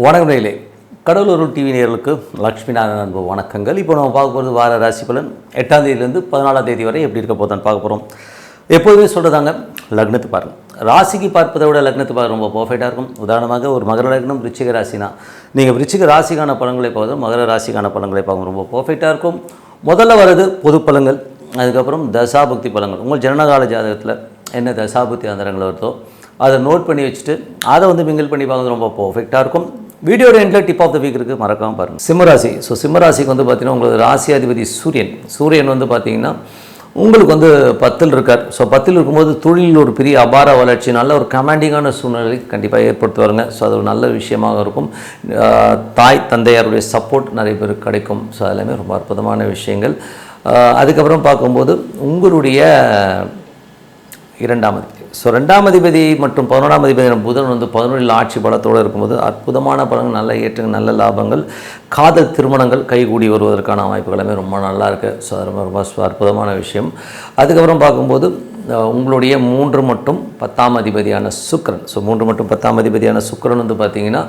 வணக்கம் நேயர்களே, கடலூர் டிவி நேயர்களுக்கு லக்ஷ்மி நாராயணன் அன்பு வணக்கங்கள். இப்போ நம்ம பார்க்க போகிறது வார ராசி பலன் 8ஆம் தேதியிலேருந்து 14ஆம் தேதி வரை எப்படி இருக்க போதான்னு பார்க்க போகிறோம். எப்போதுமே சொல்கிறதாங்க, லக்னத்தை பாருங்கள். ராசிக்கு பார்ப்பதை விட லக்னத்தை பார்க்க ரொம்ப பர்ஃபெக்டாக இருக்கும். உதாரணமாக ஒரு மகர லக்னம் விருச்சிக ராசினா நீங்கள் விருச்சிக ராசிக்கான பலன்களை பார்க்குறது மகர ராசிக்கான பலன்களை பார்க்க ரொம்ப பர்ஃபெக்டாக இருக்கும். முதல்ல வர்றது பொது பலன்கள், அதுக்கப்புறம் தசாபுக்தி பலன்கள். உங்கள் ஜனனகால ஜாதகத்தில் என்ன தசாபுக்தி அந்தரங்கள் வருதோ அதை நோட் பண்ணி வச்சுட்டு அதை மிங்கிள் பண்ணி பார்க்குறது ரொம்ப பர்ஃபெக்டாக இருக்கும். வீடியோட எண்டில் டிப் ஆஃப் த வீக் இருக்குது, மறக்காமல் பாருங்கள். சிம்மராசி. சிம்மராசிக்கு பார்த்தீங்கன்னா உங்களுக்கு ராசி அதிபதி சூரியன் பார்த்தீங்கன்னா உங்களுக்கு 10ல் இருக்கார். 10ல் இருக்கும்போது தொழிலில் ஒரு பெரிய அபார வளர்ச்சி, நல்ல ஒரு கமாண்டிங்கான சூழ்நிலை கண்டிப்பாக ஏற்படுத்துவாருங்க. ஸோ அது ஒரு நல்ல விஷயமாக இருக்கும். தாய் தந்தையாருடைய சப்போர்ட் நிறைய பேருக்கு கிடைக்கும். ஸோ அதெல்லாமே ரொம்ப அற்புதமான விஷயங்கள். அதுக்கப்புறம் பார்க்கும்போது உங்களுடைய 2ஆம் அதிபதி. 2ஆம் அதிபதி மற்றும் 11ஆம் அதிபதி புதன் 11ல் ஆட்சி பலத்தோடு இருக்கும்போது அற்புதமான பலன்கள், நல்ல ஏற்றங்கள், நல்ல லாபங்கள், காதல் திருமணங்கள் கைகூடி வருவதற்கான வாய்ப்புகள் எல்லாமே ரொம்ப நல்லா இருக்குது. ஸோ அது ரொம்ப அற்புதமான விஷயம். அதுக்கப்புறம் பார்க்கும்போது உங்களுடைய 3 மற்றும் 10ஆம் அதிபதியான சுக்கிரன். 3 மற்றும் 10ஆம் அதிபதியான சுக்கிரன் பார்த்திங்கன்னா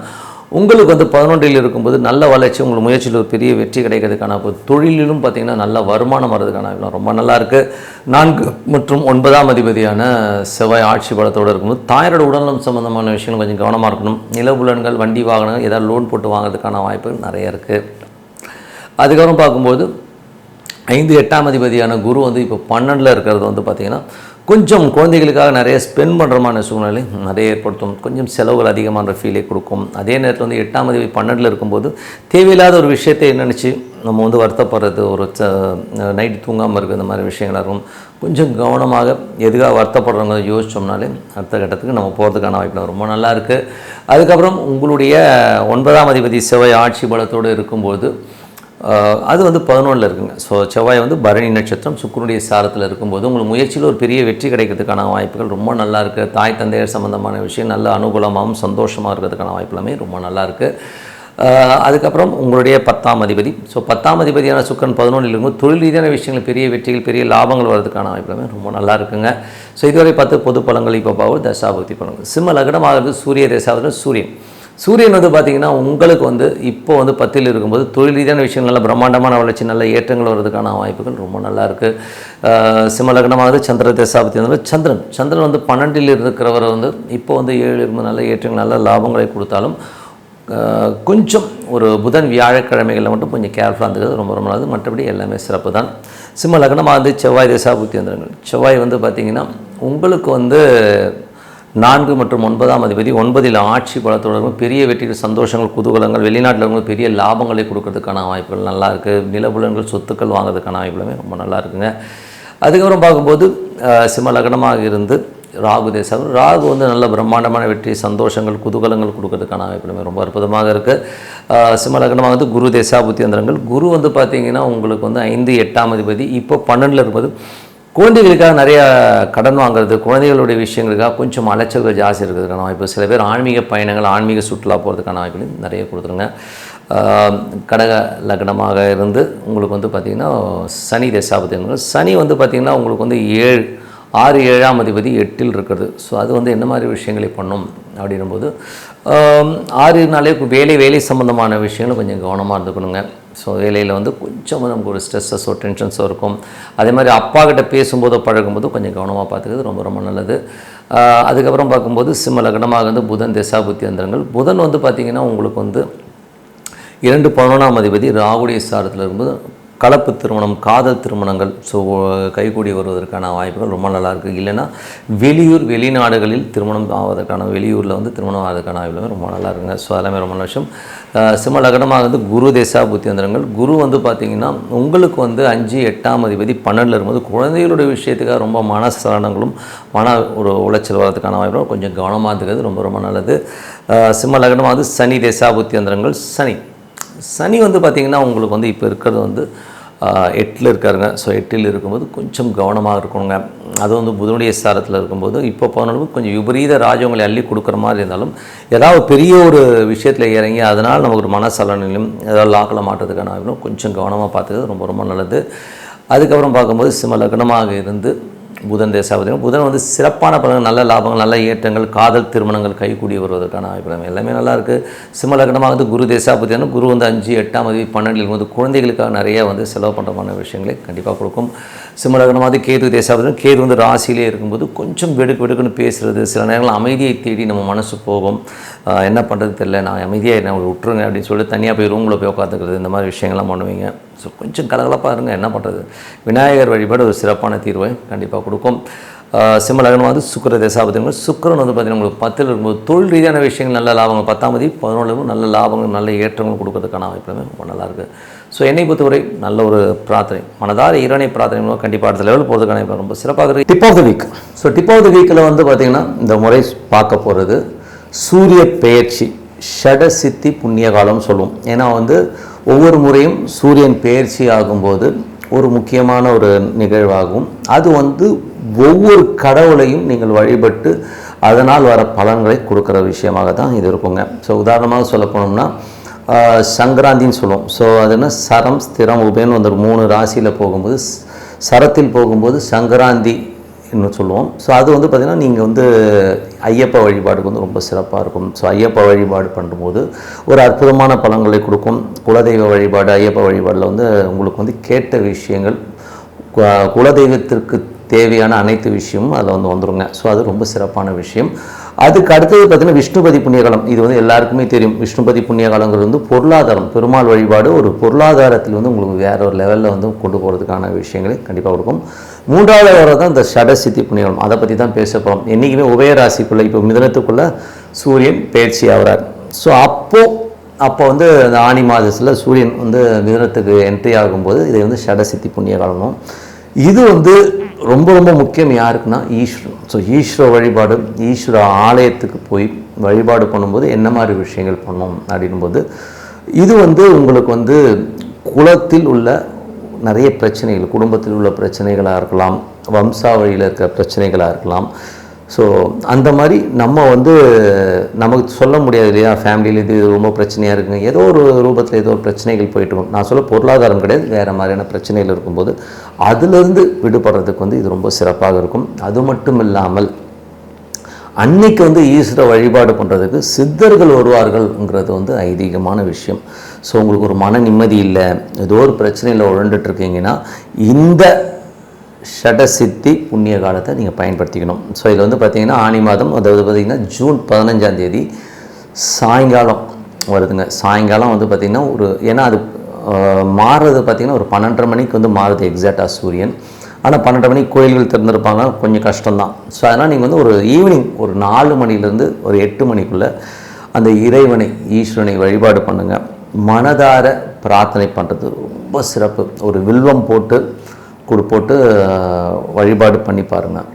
உங்களுக்கு 11ல் இருக்கும்போது நல்ல வளர்ச்சி, உங்கள் முயற்சியில் ஒரு பெரிய வெற்றி கிடைக்கிறதுக்கான தொழிலிலும் பார்த்திங்கன்னா நல்ல வருமானம் வர்றதுக்கான ரொம்ப நல்லா இருக்குது. 4 மற்றும் 9ஆம் அதிபதியான செவ்வாய் ஆட்சி பலத்தோடு இருக்கும்போது தாயாரோட உடல்நலம் சம்மந்தமான விஷயங்கள் கொஞ்சம் கவனமாக இருக்கணும். நிலபுலன்கள், வண்டி வாகனங்கள் ஏதாவது லோன் போட்டு வாங்குறதுக்கான வாய்ப்புகள் நிறைய இருக்குது. அதுக்கப்புறம் பார்க்கும்போது 5, 8ஆம் அதிபதியான குரு இப்போ 12ல் இருக்கிறது பார்த்திங்கன்னா கொஞ்சம் குழந்தைகளுக்காக நிறைய ஸ்பெண்ட் பண்ணுறமான சூழ்நிலை நிறைய ஏற்படுத்தும். கொஞ்சம் செலவுகள் அதிகமான ஃபீலை கொடுக்கும். அதே நேரத்தில் 8ஆம் அதிபதி 12ல் இருக்கும்போது தேவையில்லாத ஒரு விஷயத்தை நினச்சி நம்ம வருத்தப்படுறது, ஒரு நைட்டு தூங்காமல் இருக்குது, இந்த மாதிரி விஷயங்களாக இருக்கும். கொஞ்சம் கவனமாக எதுக்காக வருத்தப்படுறவங்க யோசித்தோம்னாலே அடுத்த கட்டத்துக்கு நம்ம போகிறதுக்கான வாய்ப்பு ரொம்ப நல்லா இருக்குது. அதுக்கப்புறம் உங்களுடைய 9ஆம் அதிபதி செவ்வாய் ஆட்சி பலத்தோடு இருக்கும்போது அது 11ல் இருக்குங்க. ஸோ செவ்வாய் பரணி நட்சத்திரம் சுக்கிரனுடைய சாரத்தில் இருக்கும்போது உங்களுக்கு முயற்சியில் ஒரு பெரிய வெற்றி கிடைக்கிறதுக்கான வாய்ப்புகள் ரொம்ப நல்லா இருக்குது. தாய் தந்தையர் சம்மந்தமான விஷயம் நல்ல அனுகூலமாகவும் சந்தோஷமாக இருக்கிறதுக்கான வாய்ப்பு எல்லாமே ரொம்ப நல்லா இருக்குது. அதுக்கப்புறம் உங்களுடைய 10ஆம் அதிபதி. 10ஆம் அதிபதியான சுக்கிரன் 11ல் இருக்கும்போது தொழில் ரீதியான விஷயங்கள் பெரிய வெற்றிகள், பெரிய லாபங்கள் வர்றதுக்கான வாய்ப்பு எல்லாமே ரொம்ப நல்லா இருக்குங்க. ஸோ இதுவரை 10 பொது பலன்கள். இப்போ பார்ப்போம் தசாபக்தி பலன்கள். சிம்ம லக்னமாகிறது சூரிய தசாவதில் சூரியன் பார்த்திங்கன்னா உங்களுக்கு இப்போ 10ல் இருக்கும்போது தொழில் ரீதியான விஷயங்கள் நல்ல பிரம்மாண்டமான வளர்ச்சி, நல்ல ஏற்றங்கள் வர்றதுக்கான வாய்ப்புகள் ரொம்ப நல்லா இருக்குது. சிம்ம லக்னமானது சந்திர தசாபதி சந்திரன் 12ல் இருக்கிறவர் இப்போ 7 இருக்கும்போது நல்ல ஏற்றங்கள், நல்ல லாபங்களை கொடுத்தாலும் கொஞ்சம் ஒரு புதன் வியாழக்கிழமைகளில் மட்டும் கொஞ்சம் கேர்ஃபுல்லாக இருந்துக்கிறது ரொம்ப ரொம்ப நல்லது. மற்றபடி எல்லாமே சிறப்பு தான். சிம்ம லக்னமானது செவ்வாய் தசாபுத்தி செவ்வாய் பார்த்திங்கன்னா உங்களுக்கு 4 மற்றும் 9ஆம் அதிபதி 9ல் ஆட்சி பலத்தோடு பெரிய வெற்றிகள், சந்தோஷங்கள், குதூகலங்கள், வெளிநாட்டில் இருக்கும்போது பெரிய லாபங்களை கொடுக்கறதுக்கான வாய்ப்புகள் நல்லா இருக்குது. நிலபுலன்கள், சொத்துக்கள் வாங்கிறதுக்கான வாய்ப்புகளுமே ரொம்ப நல்லா இருக்குங்க. அதுக்கப்புறம் பார்க்கும்போது சிம்ம லக்னமாக இருந்து ராகு தேசம். ராகு நல்ல பிரம்மாண்டமான வெற்றி, சந்தோஷங்கள், குதூகலங்கள் கொடுக்கறதுக்கான வாய்ப்புகளுமே ரொம்ப அற்புதமாக இருக்குது. சிம்ம லக்னமாக குரு தேசாபுத்தி அந்தரங்கள். குரு பார்த்திங்கன்னா உங்களுக்கு 5, 8ஆம் அதிபதி இப்போ 12ல் இருக்கும்போது குழந்தைகளுக்காக நிறையா கடன் வாங்குறது, குழந்தைகளுடைய விஷயங்களுக்காக கொஞ்சம் அலைச்சல்கள் ஜாஸ்தி இருக்கிறதுக்கான வாய்ப்பு. சில பேர் ஆன்மீக பயணங்கள், ஆன்மீக சுற்றுலா போகிறதுக்கான வாய்ப்புகள் நிறைய கொடுத்துருங்க. கடக லக்னமாக இருந்து உங்களுக்கு பார்த்திங்கன்னா சனி தசாபதி. சனி பார்த்திங்கன்னா உங்களுக்கு 6, 7ஆம் அதிபதி 8ல் இருக்கிறது. ஸோ அது என்ன மாதிரி விஷயங்களை பண்ணும் அப்படின்னும்போது 6நாலே வேலை சம்மந்தமான விஷயங்களும் கொஞ்சம் கவனமாக இருந்துக்கணுங்க. ஸோ வேலையில் கொஞ்சம் நமக்கு ஒரு ஸ்ட்ரெஸ்ஸஸோ டென்ஷன்ஸோ இருக்கும். அதே மாதிரி அப்பா கிட்ட பேசும்போதோ பழகும்போது கொஞ்சம் கவனமாக பார்த்துக்கிறது ரொம்ப ரொம்ப நல்லது. அதுக்கப்புறம் பார்க்கும்போது சிம்ம லக்னமாக புதன் தசாபுத்தி அந்தரங்கள். புதன் பார்த்திங்கன்னா உங்களுக்கு 2, 11ஆம் அதிபதி ராகுடைய சாரத்தில் இருக்கும்போது கலப்பு திருமணம், காதல் திருமணங்கள் ஸோ கைகூடி வருவதற்கான வாய்ப்புகள் ரொம்ப நல்லாயிருக்கு. இல்லைன்னா வெளிநாடுகளில் திருமணம் ஆவதற்கான, வெளியூரில் திருமணம் ஆவதற்கான வாய்ப்புகள் ரொம்ப நல்லா இருக்குங்க. ஸோ அதெல்லாமே ரொம்ப நல்ல விஷயம். சிம்ம லக்னமாக குரு தேசாபுத்தி அந்தரங்கள். குரு பார்த்திங்கன்னா உங்களுக்கு 5, 8ஆம் அதிபதி 12ல் இருக்கும்போது குழந்தைகளுடைய விஷயத்துக்காக ரொம்ப மனசலனங்களும் ஒரு உளைச்சல் வரதுக்கான வாய்ப்புகள் கொஞ்சம் கவனமாக இருக்கிறது ரொம்ப ரொம்ப நல்லது. சிம்ம லக்னமாக சனி தேசாபுத்தி அந்தரங்கள். சனி பார்த்திங்கன்னா உங்களுக்கு இப்போ இருக்கிறது 8ல் இருக்காருங்க. ஸோ 8ல் இருக்கும்போது கொஞ்சம் கவனமாக இருக்கணுங்க. அது புதனுடைய சாரத்தில் இருக்கும்போது இப்போ போனளவுக்கு கொஞ்சம் விபரீத ராஜ்யங்களை அள்ளி கொடுக்குற மாதிரி இருந்தாலும் ஏதாவது பெரிய ஒரு விஷயத்தில் இறங்கி அதனால் நமக்கு ஒரு மனசலனிலும் ஏதாவது லாக்கில் மாட்டுறதுக்கான வாய்ப்புகளும் கொஞ்சம் கவனமாக பார்த்துக்கிறது ரொம்ப ரொம்ப நல்லது. அதுக்கப்புறம் பார்க்கும்போது சிம்ம லக்னமாக இருந்து புதன் தேசாபதினம். புதன் வந்து சிறப்பான பலன்கள், நல்ல லாபங்கள், நல்ல ஏற்றங்கள், காதல் திருமணங்கள் கைகூடி வருவதற்கான வாய்ப்பு எல்லாமே நல்லாயிருக்கு. சிம்ம லக்னமாக வந்து குரு தேசாபதினம். குரு வந்து 5, 8ஆம் அதிபதி 12 வந்து குழந்தைகளுக்காக நிறைய வந்து செலவு பண்ணுறமான விஷயங்களை கண்டிப்பாக கொடுக்கும். சிம்ம லக்னமாக கேது தேசாபதினம். கேது வந்து ராசியிலே இருக்கும்போது கொஞ்சம் வெடுக்குன்னு பேசுகிறது, சில நேரங்கள் அமைதியை தேடி நம்ம மனசு போகும். என்ன பண்ணுறது தெரியல, நான் அமைதியாக என்ன விட்டுருங்க அப்படின்னு சொல்லிட்டு தனியாக போய் ரூமில் போய் உட்காந்துக்கிறது, இந்த மாதிரி விஷயங்கள்லாம் பண்ணுவீங்க. ஸோ கொஞ்சம் கலகலப்பாக இருங்க, என்ன பண்ணுறது. விநாயகர் வழிபாடு ஒரு சிறப்பான தீர்வை கண்டிப்பாக கொடுக்கும். சிம்ம லக்னம் வந்து சுக்கிர தேசாபதினம். சுக்கிரன் வந்து பார்த்திங்கன்னா உங்களுக்கு 10ல் இருக்கும்போது தொழில் ரீதியான விஷயங்கள் நல்ல லாபங்கள், 10ஆம் தேதி 11 நல்ல லாபங்கள், நல்ல ஏற்றங்கள் கொடுக்கறதுக்கான வாய்ப்புமே ரொம்ப நல்லாயிருக்கு. ஸோ என்னை பொறுத்தவரை நல்ல ஒரு பிரார்த்தனை, மனதார இறைவனை பிரார்த்தனை மூலம் கண்டிப்பாக அடுத்த லெவல் போகிறதுக்கான ரொம்ப சிறப்பாக இருக்குது. Tip of the week. So tip of the வீக்கில் வந்து பார்த்திங்கன்னா இந்த முறை பார்க்க போகிறது சூரிய பெயர்ச்சி, ஷடசித்தி புண்ணிய காலம்னு சொல்லுவோம். ஏன்னா வந்து ஒவ்வொரு முறையும் சூரியன் பெயர்ச்சி ஆகும்போது ஒரு முக்கியமான ஒரு நிகழ்வாகும். அது வந்து ஒவ்வொரு கடவுளையும் நீங்கள் வழிபட்டு அதனால் வர பலன்களை கொடுக்குற விஷயமாக தான் இது இருக்குங்க. ஸோ உதாரணமாக சொல்ல போனோம்னா சங்கராந்தின்னு சொல்லுவோம். ஸோ அதுனா சரம், ஸ்திரம், உபயன்னு வந்து 3 ராசியில் போகும்போது, சரத்தில் போகும்போது சங்கராந்தி இன்னும் சொல்லுவோம். ஸோ அது வந்து பார்த்திங்கன்னா நீங்கள் வந்து ஐயப்ப வழிபாடுக்கு வந்து ரொம்ப சிறப்பாக இருக்கும். ஸோ ஐயப்ப வழிபாடு பண்ணும்போது ஒரு அற்புதமான பலன்களை கொடுக்கும். குலதெய்வ வழிபாடு, ஐயப்ப வழிபாடில் வந்து உங்களுக்கு வந்து கேட்ட விஷயங்கள், குலதெய்வத்திற்கு தேவையான அனைத்து விஷயமும் அதில் வந்து வந்துருங்க. ஸோ அது ரொம்ப சிறப்பான விஷயம். அதுக்கு அடுத்தது பார்த்திங்கன்னா விஷ்ணுபதி புண்ணியகாலம். இது வந்து எல்லாருக்குமே தெரியும். விஷ்ணுபதி புண்ணியகாலங்கிறது வந்து பொருளாதாரம், பெருமாள் வழிபாடு ஒரு பொருளாதாரத்தில் வந்து உங்களுக்கு வேற ஒரு லெவலில் வந்து கொண்டு போகிறதுக்கான விஷயங்களை கண்டிப்பாக கொடுக்கும். 3வது வர தான் இந்த ஷடசித்தி புண்ணியகாலம். அதை பற்றி தான் பேச போகிறோம். என்றைக்குமே உபயராசிக்குள்ளே இப்போ மிதுனத்துக்குள்ளே சூரியன் பயிற்சி ஆகிறார். ஸோ அப்போ வந்து அந்த ஆனி மாதத்தில் சூரியன் வந்து மிதுனத்துக்கு என்ட்ரி ஆகும்போது இதை வந்து ஷடசித்தி புண்ணியகாலமும். இது வந்து ரொம்ப ரொம்ப முக்கியம் யாருக்குன்னா ஈஸ்வரன். ஸோ ஈஸ்வர வழிபாடு, ஈஸ்வர ஆலயத்துக்கு போய் வழிபாடு பண்ணும்போது என்ன மாதிரி விஷயங்கள் பண்ணோம் அப்படின்போது, இது வந்து உங்களுக்கு வந்து குலத்தில் உள்ள நிறைய பிரச்சனைகள், குடும்பத்தில் உள்ள பிரச்சனைகளாக இருக்கலாம், வம்சாவழியில் இருக்கிற பிரச்சனைகளாக இருக்கலாம். ஸோ அந்த மாதிரி நம்ம வந்து நமக்கு சொல்ல முடியாது இல்லையா, ஃபேமிலியில் இது ரொம்ப பிரச்சனையாக இருக்குங்க, ஏதோ ஒரு ரூபத்தில் ஏதோ ஒரு பிரச்சனைகள் போயிட்டுருக்கும். நான் சொல்ல பொருளாதாரம் கிடையாது, வேறு மாதிரியான பிரச்சனைகள் இருக்கும்போது அதிலிருந்து விடுபடுறதுக்கு வந்து இது ரொம்ப சிறப்பாக இருக்கும். அது மட்டும் இல்லாமல் அன்னைக்கு வந்து ஈஸ்வர வழிபாடு பண்ணுறதுக்கு சித்தர்கள் வருவார்கள்ங்கிறது வந்து ஐதீகமான விஷயம். ஸோ உங்களுக்கு ஒரு மன நிம்மதி இல்லை, ஏதோ ஒரு பிரச்சனையில் உழண்டுட்டுருக்கீங்கன்னா இந்த ஷடசித்தி புண்ணிய காலத்தை நீங்கள் பயன்படுத்திக்கணும். ஸோ இதில் வந்து பார்த்திங்கன்னா ஆனி மாதம், அதாவது பார்த்திங்கன்னா ஜூன் 15ஆம் தேதி சாயங்காலம் வருதுங்க. சாயங்காலம் வந்து பார்த்திங்கன்னா ஏன்னா அது மாறுறது பார்த்திங்கன்னா ஒரு 12:30 மணிக்கு வந்து மாறுது எக்ஸாக்டாக சூரியன். ஆனால் 12:30 மணிக்கு கோயில்கள் திறந்துருப்பாங்க, கொஞ்சம் கஷ்டம்தான். ஸோ அதனால் நீங்கள் வந்து ஒரு ஈவினிங் ஒரு 4 மணிலேருந்து ஒரு 8 மணிக்குள்ளே அந்த இறைவனை, ஈஸ்வரனை வழிபாடு பண்ணுங்கள். மனதார பிரார்த்தனை பண்ணுறது ரொம்ப சிறப்பு. ஒரு வில்வம் போட்டு வழிபாடு பண்ணி பாருங்கள்,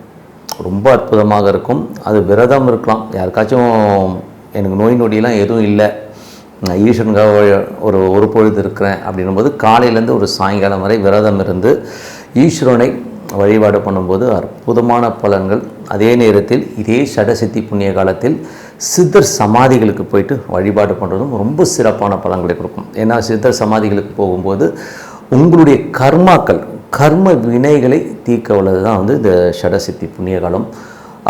ரொம்ப அற்புதமாக இருக்கும். அது விரதம் இருக்கலாம். யாருக்காச்சும் எனக்கு நோய் நொடியெல்லாம் எதுவும் இல்லை, நான் ஈஸ்வரனுக்காக ஒரு பொழுது இருக்கிறேன் அப்படின்னும்போது காலையிலேருந்து ஒரு சாயங்காலம் வரை விரதம் இருந்து ஈஸ்வரனை வழிபாடு பண்ணும்போது அற்புதமான பலன்கள். அதே நேரத்தில் இதே ஷடசித்தி புண்ணிய காலத்தில் சித்தர் சமாதிகளுக்கு போயிட்டு வழிபாடு பண்ணுறதும் ரொம்ப சிறப்பான பலன்களை கொடுக்கும். ஏன்னா சித்தர் சமாதிகளுக்கு போகும்போது உங்களுடைய கர்ம வினைகளை தீர்க்க உள்ளது தான் வந்து இந்த ஷடசித்தி புண்ணிய காலம்.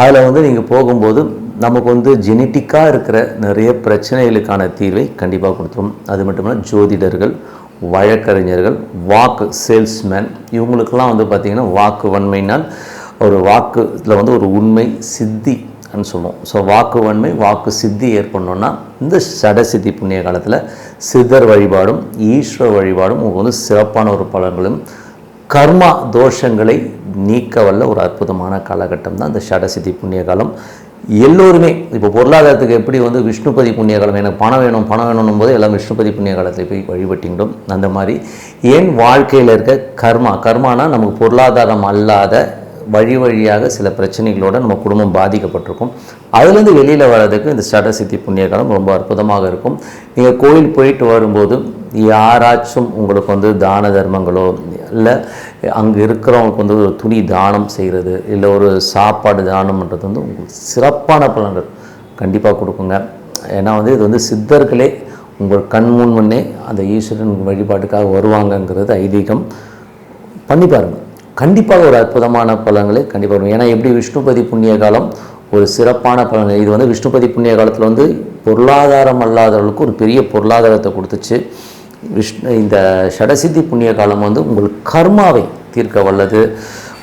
அதில் வந்து நீங்கள் போகும்போது நமக்கு வந்து ஜெனட்டிக்காக இருக்கிற நிறைய பிரச்சனைகளுக்கான தீர்வை கண்டிப்பாக கொடுத்துரும். அது மட்டும் இல்லை ஜோதிடர்கள், வழக்கறிஞர்கள், வாக்கு சேல்ஸ்மேன், இவங்களுக்கெல்லாம் வந்து பார்த்திங்கன்னா வாக்கு வன்மைனால் ஒரு வாக்குல வந்து ஒரு உண்மை சித்தின்னு சொல்லுவோம். ஸோ வாக்கு வன்மை, வாக்கு சித்தி ஏற்படணுன்னா இந்த ஷடசித்தி புண்ணிய காலத்தில் சித்தர் வழிபாடும் ஈஸ்வர வழிபாடும் உங்களுக்கு வந்து சிறப்பான ஒரு பலன்களும் கர்மா தோஷங்களை நீக்க வல்ல ஒரு அற்புதமான காலகட்டம் தான் இந்த ஷடசித்தி புண்ணிய காலம். எல்லோருமே இப்போ பொருளாதாரத்துக்கு எப்படி வந்து விஷ்ணுபதி புண்ணிய காலம், எனக்கு பணம் வேணும் போது எல்லாம் விஷ்ணுபதி புண்ணிய காலத்தில் போய் வழிபட்டிங்களோம். அந்த மாதிரி ஏன் வாழ்க்கையில் இருக்க கர்மானா நமக்கு பொருளாதாரம் அல்லாத வழியாக சில பிரச்சனைகளோடு நம்ம குடும்பம் பாதிக்கப்பட்டிருக்கும். அதுலேருந்து வெளியில் வர்றதுக்கு இந்த ஷடசித்தி புண்ணிய காலம் ரொம்ப அற்புதமாக இருக்கும். நீங்கள் கோயில் போயிட்டு வரும்போது யாராச்சும் உங்களுக்கு வந்து தான தர்மங்களோ இல்லை அங்கே இருக்கிறவங்களுக்கு வந்து ஒரு துணி தானம் செய்கிறது, இல்லை ஒரு சாப்பாடு தானம் பண்ணுறது வந்து உங்களுக்கு சிறப்பான பலன்கள் கண்டிப்பாக கொடுக்குங்க. ஏன்னா வந்து இது வந்து சித்தர்களே உங்கள் கண் முன்னே அந்த ஈஸ்வரன் வழிபாட்டுக்காக வருவாங்கங்கிறது ஐதீகம். பண்ணி பாருங்கள். கண்டிப்பாக ஒரு அற்புதமான பலன்களை கண்டிப்பாக வரும். ஏன்னா எப்படி விஷ்ணுபதி புண்ணிய காலம் ஒரு சிறப்பான பலன்கள், இது வந்து விஷ்ணுபதி புண்ணிய காலத்தில் வந்து பொருளாதாரம் அல்லாதவர்களுக்கு ஒரு பெரிய பொருளாதாரத்தை கொடுத்துச்சு. இந்த ஷடசித்தி புண்ணிய காலம் வந்து உங்கள் கர்மாவை தீர்க்க வல்லது,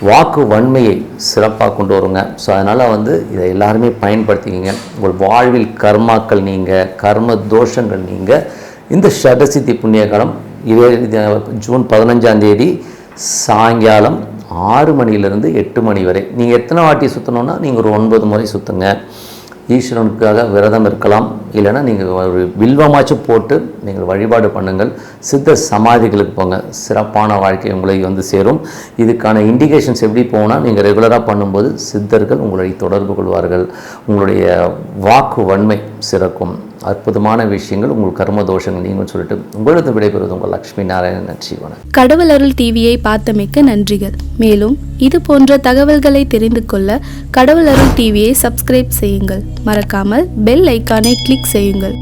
வாக்கு வன்மையை சிறப்பாக கொண்டு வருங்க. ஸோ அதனால் வந்து இதை எல்லாருமே பயன்படுத்திக்கிங்க. உங்கள் வாழ்வில் கர்மாக்கள் நீங்கள், கர்ம தோஷங்கள் நீங்கள் இந்த ஷடசித்தி புண்ணிய காலம் ஜூன் 15ஆம் தேதி சாயங்காலம் 6 மணிலேருந்து 8 மணி வரை நீங்கள் எத்தனை வாட்டி சுற்றணுன்னா நீங்கள் ஒரு 9 முறை சுற்றுங்க. ஈஸ்வரனுக்காக விரதம் இருக்கலாம், இல்லைன்னா நீங்கள் ஒரு வில்வமாச்சும் போட்டு நீங்கள் வழிபாடு பண்ணுங்கள். சித்தர் சமாதிகளுக்கு போங்க, சிறப்பான வாழ்க்கை உங்களை வந்து சேரும். இதுக்கான இண்டிகேஷன்ஸ் எப்படி போனால் நீங்கள் ரெகுலராக பண்ணும்போது சித்தர்கள் உங்களை தொடர்பு கொள்வார்கள், உங்களுடைய வாக்கு வன்மை சிறக்கும், அற்புதமான விஷயங்கள், உங்கள் கர்ம தோஷங்கள் நீங்கள் சொல்லிட்டு உங்களுக்கு விடைபெறுவது உங்கள் லட்சுமி நாராயணன். நன்றி, வணக்கம். கடவுள் அருள் டிவியை பார்த்தமைக்க நன்றிகள். மேலும் இது போன்ற தகவல்களை தெரிந்து கொள்ள கடவுள் அருள் டிவியை சப்ஸ்கிரைப் செய்யுங்கள். மறக்காமல் பெல் ஐக்கானை கிளிக் செய்யுங்கள்.